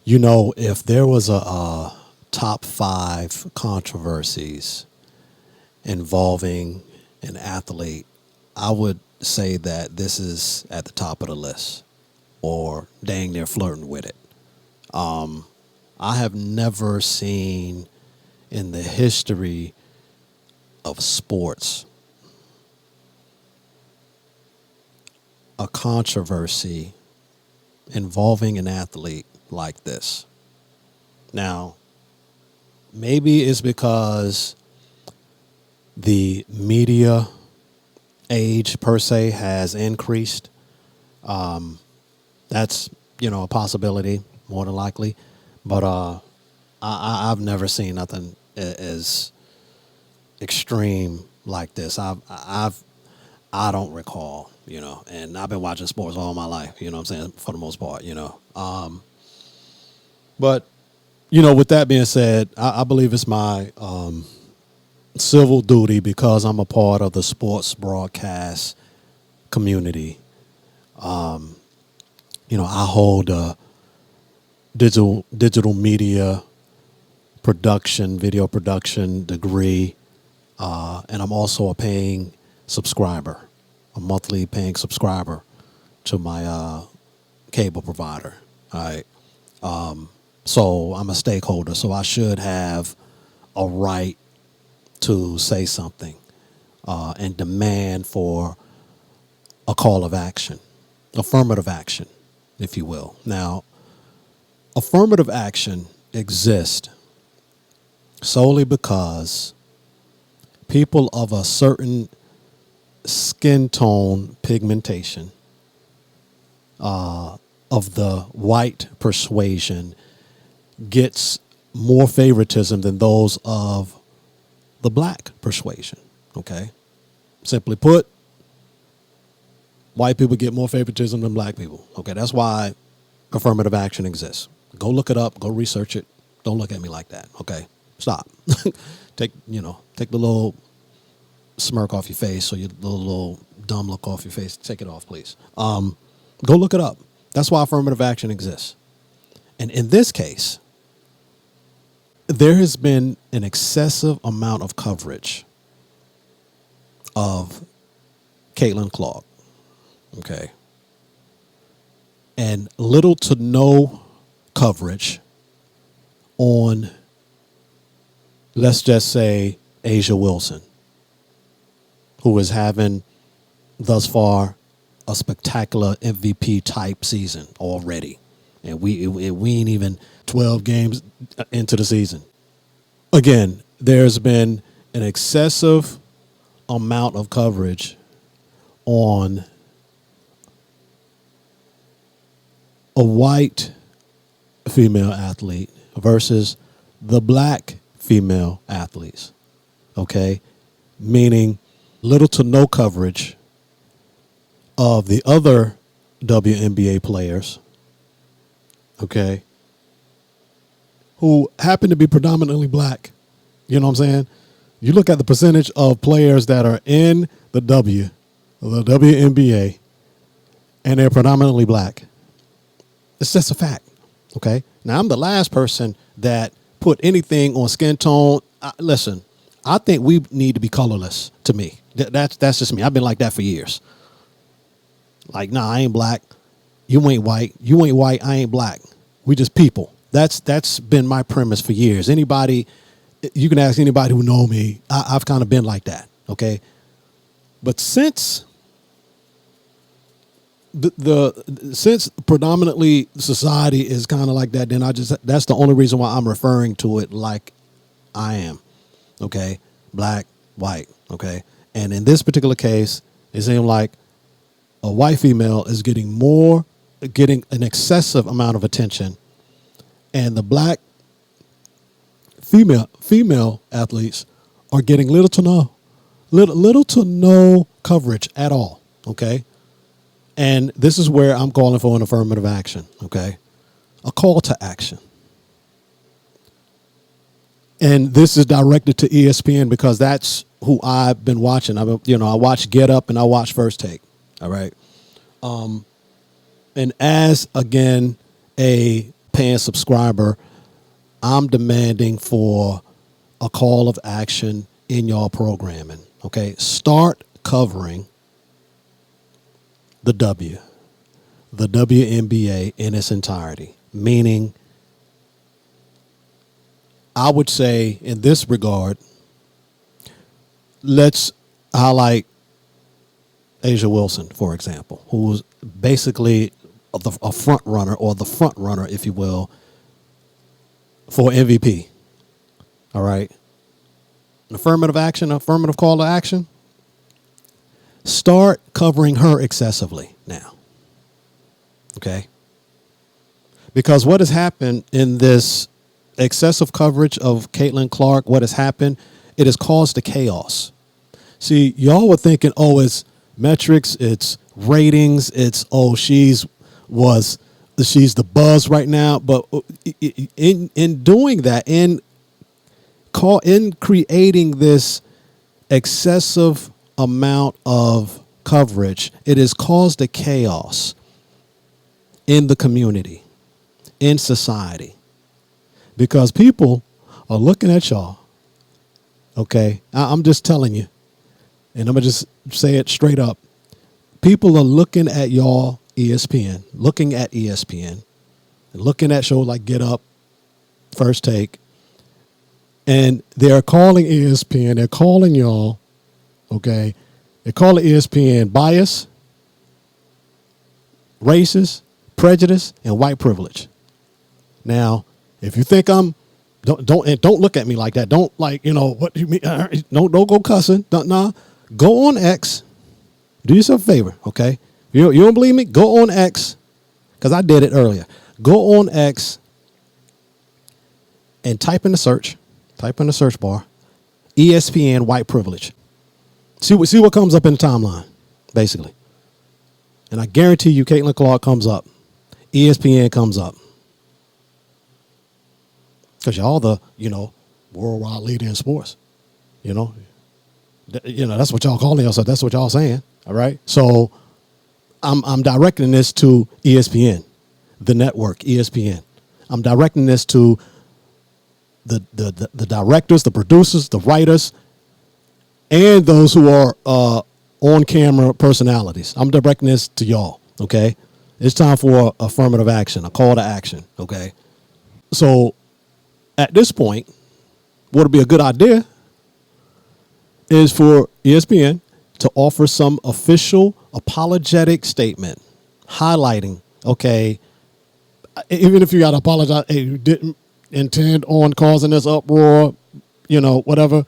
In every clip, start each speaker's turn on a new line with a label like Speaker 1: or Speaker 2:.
Speaker 1: If there was a top five controversies involving an athlete, I would say that this is at the top of the list, or dang near flirting with it. I have never seen in the history of sports a controversy involving an athlete like this. Now, maybe it's because the media age per se has increased. That's a possibility, more than likely. But I've never seen nothing as extreme like this. I don't recall, and I've been watching sports all my life. You know what I'm saying, for the most part. But with that being said, I believe it's my civil duty, because I'm a part of the sports broadcast community. I hold a digital media production, video production degree, and I'm also a paying subscriber, a monthly paying subscriber to my cable provider. All right. So I'm a stakeholder, so I should have a right to say something and demand for a call of action, affirmative action, if you will. Now, affirmative action exists solely because people of a certain skin tone pigmentation of the white persuasion gets more favoritism than those of the black persuasion. Okay? Simply put, white people get more favoritism than black people. Okay, that's why affirmative action exists. Go look it up. Go research it. Don't look at me like that. Okay, stop. take the little smirk off your face, or your little dumb look off your face. Take it off, please. Go look it up. That's why affirmative action exists. And in this case, there has been an excessive amount of coverage of Caitlin Clark. Okay. And little to no coverage on, let's just say, Asia Wilson, who is having thus far a spectacular MVP type season already. And we ain't even 12 games into the season. Again, there's been an excessive amount of coverage on a white female athlete versus the black female athletes. Okay? Meaning little to no coverage of the other WNBA players, okay, who happen to be predominantly black. You know what I'm saying? You look at the percentage of players that are in the WNBA, and they're predominantly black. It's just a fact, okay? Now, I'm the last person that put anything on skin tone. Listen, I think we need to be colorless, to me. That's just me. I've been like that for years. Like, nah, I ain't black. You ain't white. You ain't white. I ain't black. We just people. That's been my premise for years. Anybody, you can ask anybody who know me. I've kind of been like that, okay? But since since predominantly society is kind of like that, then that's the only reason why I'm referring to it like I am, okay? Black, white, okay? And in this particular case, it seemed like a white female is getting an excessive amount of attention, and the black female athletes are getting little to no coverage at all, okay? And this is where I'm calling for an affirmative action, okay? A call to action. And this is directed to ESPN because that's who I've been watching. I watch Get Up and I watch First Take. All right. And as, again, a paying subscriber, I'm demanding for a call of action in y'all programming. Okay, start covering the WNBA in its entirety. Meaning, I would say in this regard, let's highlight Asia Wilson, for example, who's basically a front runner, or the front runner, if you will, for MVP. All right. Affirmative call to action. Start covering her excessively now. Okay. Because what has happened in this excessive coverage of Caitlin Clark, what has happened, it has caused the chaos. See, y'all were thinking, oh, it's metrics, it's ratings, it's, oh, she's the buzz right now. But in doing that, in creating this excessive amount of coverage, it has caused a chaos in the community, in society, because people are looking at y'all. Okay, I'm just telling you, and I'm gonna just say it straight up. People are looking at y'all, ESPN, looking at shows like Get Up, First Take, and they're calling ESPN, they're calling y'all, okay, they're calling ESPN bias, racist, prejudice, and white privilege. Now, if you think don't look at me like that. Don't, like, what do you mean? Don't go cussing. Nah. Go on X. Do yourself a favor, okay? You don't believe me? Go on X, because I did it earlier. Go on X and type in the search bar, ESPN white privilege. See what comes up in the timeline, basically. And I guarantee you, Caitlin Clark comes up. ESPN comes up. Because y'all the, worldwide leader in sports. That's what y'all calling yourself. That's what y'all saying. All right. So I'm directing this to ESPN, the network, ESPN. I'm directing this to the directors, the producers, the writers, and those who are on-camera personalities. I'm directing this to y'all, okay? It's time for affirmative action, a call to action, okay? So at this point, what would be a good idea is for ESPN to offer some official apologetic statement highlighting, okay, even if you got to apologize, hey, you didn't intend on causing this uproar, whatever,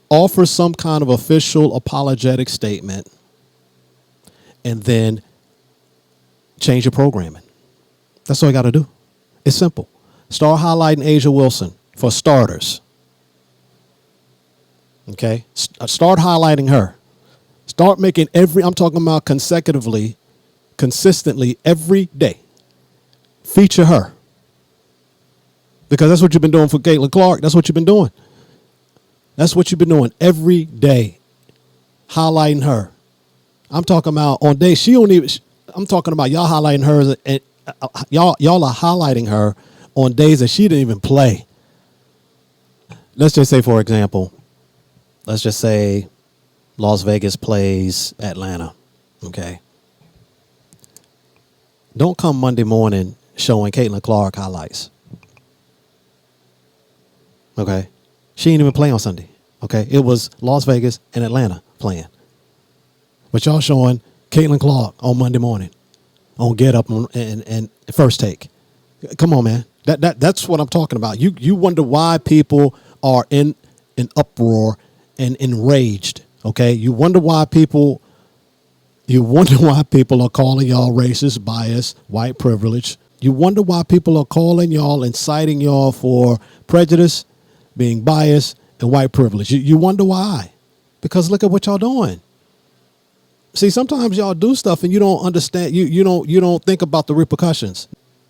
Speaker 1: offer some kind of official apologetic statement and then change your programming. That's all you got to do. It's simple. Start highlighting Asia Wilson for starters. Okay? Start highlighting her. Start making I'm talking about consistently, every day. Feature her. Because that's what you've been doing for Caitlin Clark. That's what you've been doing. That's what you've been doing every day. Highlighting her. I'm talking about on days I'm talking about y'all highlighting her, and y'all are highlighting her on days that she didn't even play. Let's just say, for example, Las Vegas plays Atlanta, okay? Don't come Monday morning showing Caitlin Clark highlights, okay? She didn't even play on Sunday, okay? It was Las Vegas and Atlanta playing. But y'all showing Caitlin Clark on Monday morning on Get Up and First Take. Come on, man. That's what I'm talking about. You wonder why people are in an uproar and enraged, okay? You wonder why people are calling y'all racist, bias, white privilege. You wonder why people are calling y'all, inciting y'all for prejudice, being biased, and white privilege. You wonder why. Because look at what y'all doing. See, sometimes y'all do stuff and you don't understand. You don't think about the repercussions.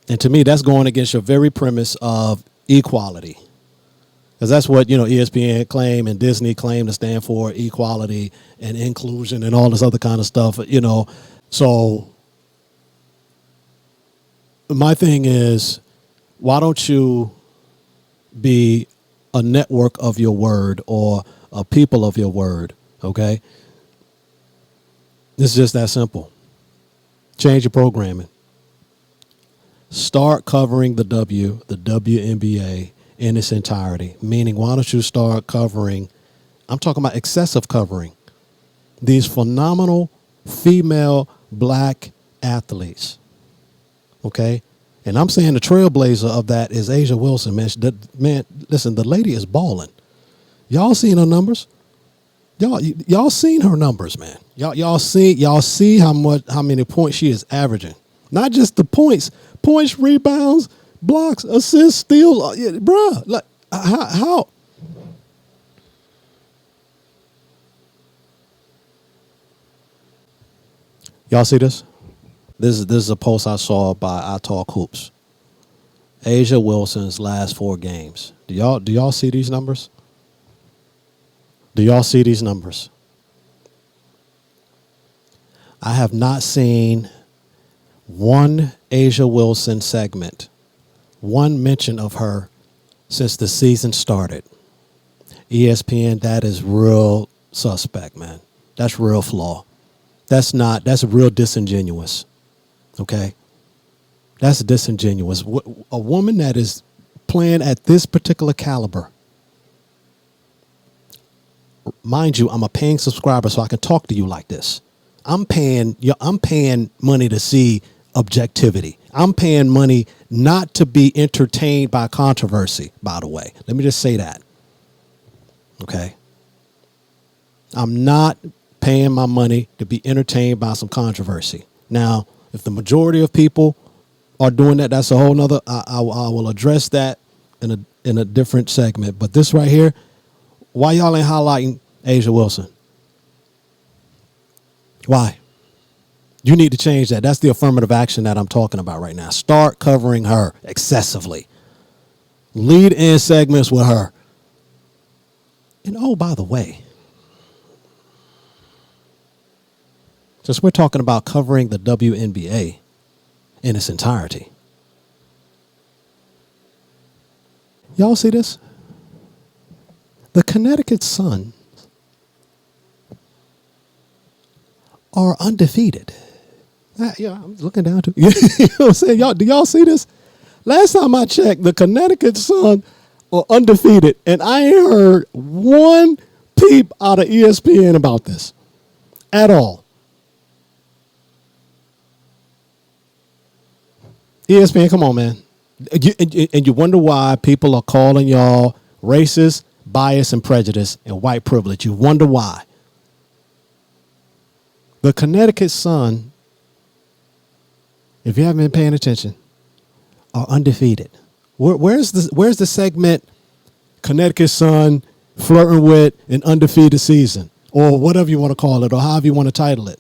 Speaker 1: And to me, that's going against your very premise of equality. Because that's what, ESPN claim and Disney claim to stand for, equality and inclusion and all this other kind of stuff, So my thing is, Why don't you be a network of your word or a people of your word? Okay. It's just that simple. Change your programming. Start covering the WNBA in its entirety. Meaning, why don't you start covering, I'm talking about excessive covering, these phenomenal female black athletes. Okay? And I'm saying the trailblazer of that is Asia Wilson, man. Man, listen, the lady is balling. Y'all seen her numbers? Y'all seen her numbers, man. Y'all see how many points she is averaging. Not just the points, rebounds, blocks, assists, steals. Yeah, bruh, like how? Y'all see this? This is a post I saw by I Talk Hoops. Asia Wilson's last 4 games. Do y'all see these numbers? Do y'all see these numbers? I have not seen one Asia Wilson segment, one mention of her since the season started. ESPN, that is real suspect, man. That's real flaw. That's real disingenuous. Okay? That's disingenuous. A woman that is playing at this particular caliber. Mind you, I'm a paying subscriber, so I can talk to you like this. I'm paying money to see objectivity. I'm paying money not to be entertained by controversy, by the way. Let me just say that. Okay? I'm not paying my money to be entertained by some controversy. Now, if the majority of people are doing that, that's a whole nother, I will address that in a different segment. But this right here, why y'all ain't highlighting Asia Wilson? Why? You need to change that. That's the affirmative action that I'm talking about right now. Start covering her excessively. Lead in segments with her. And oh, by the way, since we're talking about covering the WNBA in its entirety, y'all see this? The Connecticut Sun are undefeated. Yeah, I'm looking down to you know what I'm saying. Do y'all see this? Last time I checked, the Connecticut Sun are undefeated, and I ain't heard one peep out of ESPN about this at all. ESPN, come on, man. And you wonder why people are calling y'all racist, bias, and prejudice, and white privilege. You wonder why. The Connecticut Sun, if you haven't been paying attention, are undefeated. Where's the segment Connecticut Sun flirting with an undefeated season, or whatever you want to call it, or however you want to title it?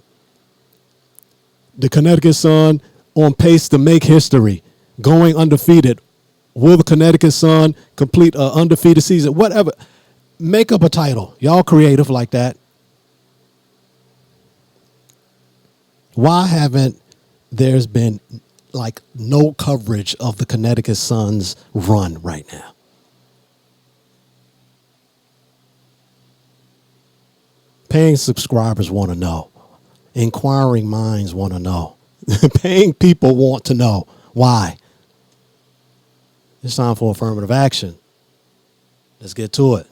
Speaker 1: The Connecticut Sun on pace to make history, going undefeated. Will the Connecticut Sun complete an undefeated season? Whatever. Make up a title. Y'all creative like that. Why haven't there's been like no coverage of the Connecticut Sun's run right now? Paying subscribers want to know. Inquiring minds want to know. Paying people want to know. Why? It's time for affirmative action. Let's get to it.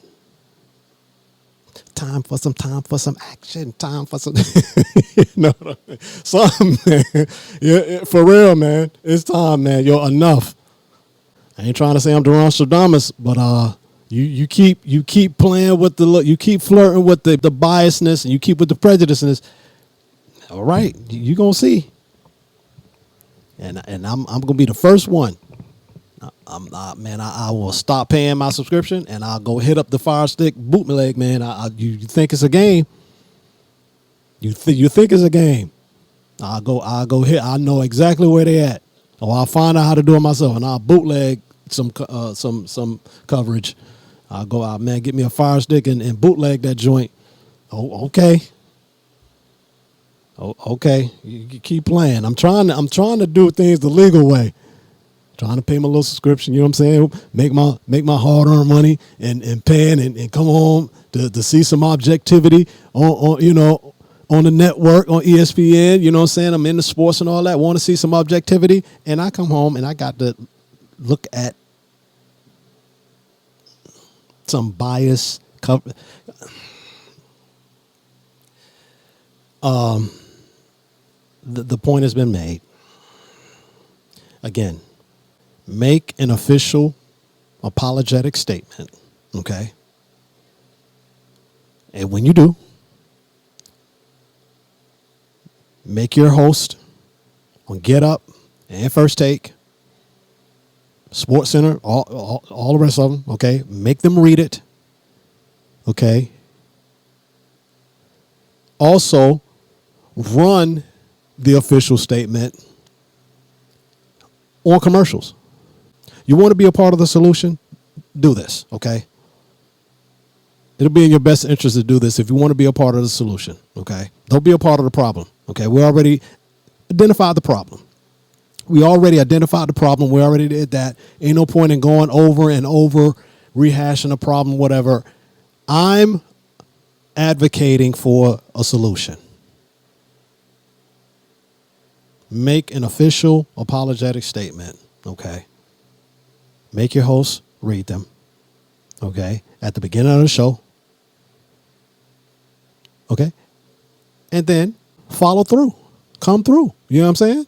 Speaker 1: Time for some action. Time for some. No, something, man. Yeah, for real, man. It's time, man. Yo, enough. I ain't trying to say I'm Deron Stradamus, but you keep playing with you keep flirting with the biasness, and you keep with the prejudiceness. All right, you gonna see. And I'm gonna be the first one. I will stop paying my subscription and I'll go hit up the Fire Stick bootleg, man. You think it's a game? You think it's a game? I'll go hit. I know exactly where they at, or I'll find out how to do it myself, and I'll bootleg some coverage. I'll go out, man. Get me a Fire Stick and bootleg that joint. Oh, okay. Oh, okay. You keep playing. I'm trying to do things the legal way. trying to pay my little subscription, you know what I'm saying? Make my hard-earned money and paying and come home to see some objectivity on on the network, on ESPN, you know what I'm saying? I'm into sports and all that, want to see some objectivity, and I come home and I got to look at some bias cover. The point has been made. Again, make an official apologetic statement, okay? And when you do, make your host on Get Up and First Take, Sports Center, all the rest of them, okay? Make them read it, okay? Also, run the official statement on commercials. You want to be a part of the solution? Do this, okay? It'll be in your best interest to do this if you want to be a part of the solution, okay? Don't be a part of the problem, okay? We already identified the problem. We already identified the problem. We already did that. Ain't no point in going over and over, rehashing the problem, whatever. I'm advocating for a solution. Make an official apologetic statement, okay? Make your host read them, okay? At the beginning of the show, okay? And then follow through. Come through. You know what I'm saying?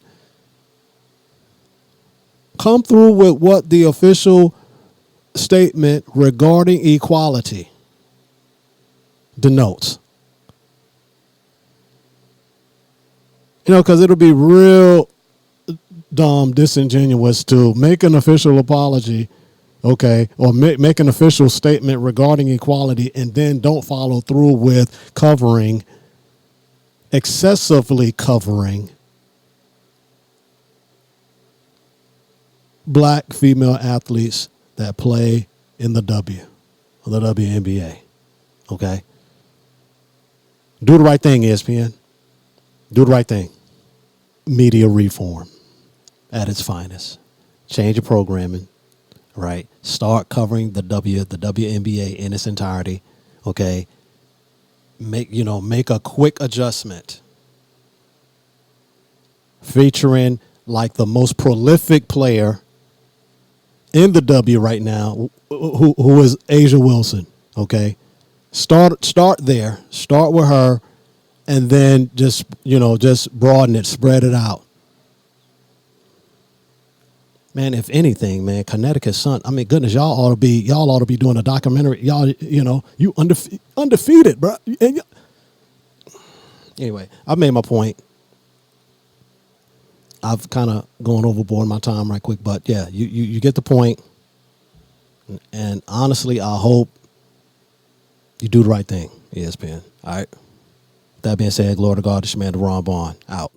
Speaker 1: Come through with what the official statement regarding equality denotes. You know, because it'll be real dumb, disingenuous to make an official apology, okay, or make an official statement regarding equality and then don't follow through with excessively covering black female athletes that play in the WNBA, okay? Do the right thing, ESPN. Do the right thing. Media reform at its finest. Change your programming, right? Start covering the WNBA in its entirety, okay? Make a quick adjustment featuring like the most prolific player in the W right now, who is Asia Wilson, okay? Start there. Start with her. And then just broaden it, spread it out. Man, if anything, man, Connecticut Sun, I mean, goodness, y'all ought to be doing a documentary. Y'all, you undefeated, bro. Anyway, I've made my point. I've kind of gone overboard my time right quick, but yeah, you get the point. And honestly, I hope you do the right thing, ESPN. All right. That being said, glory to God, this man, Deron Bond, out.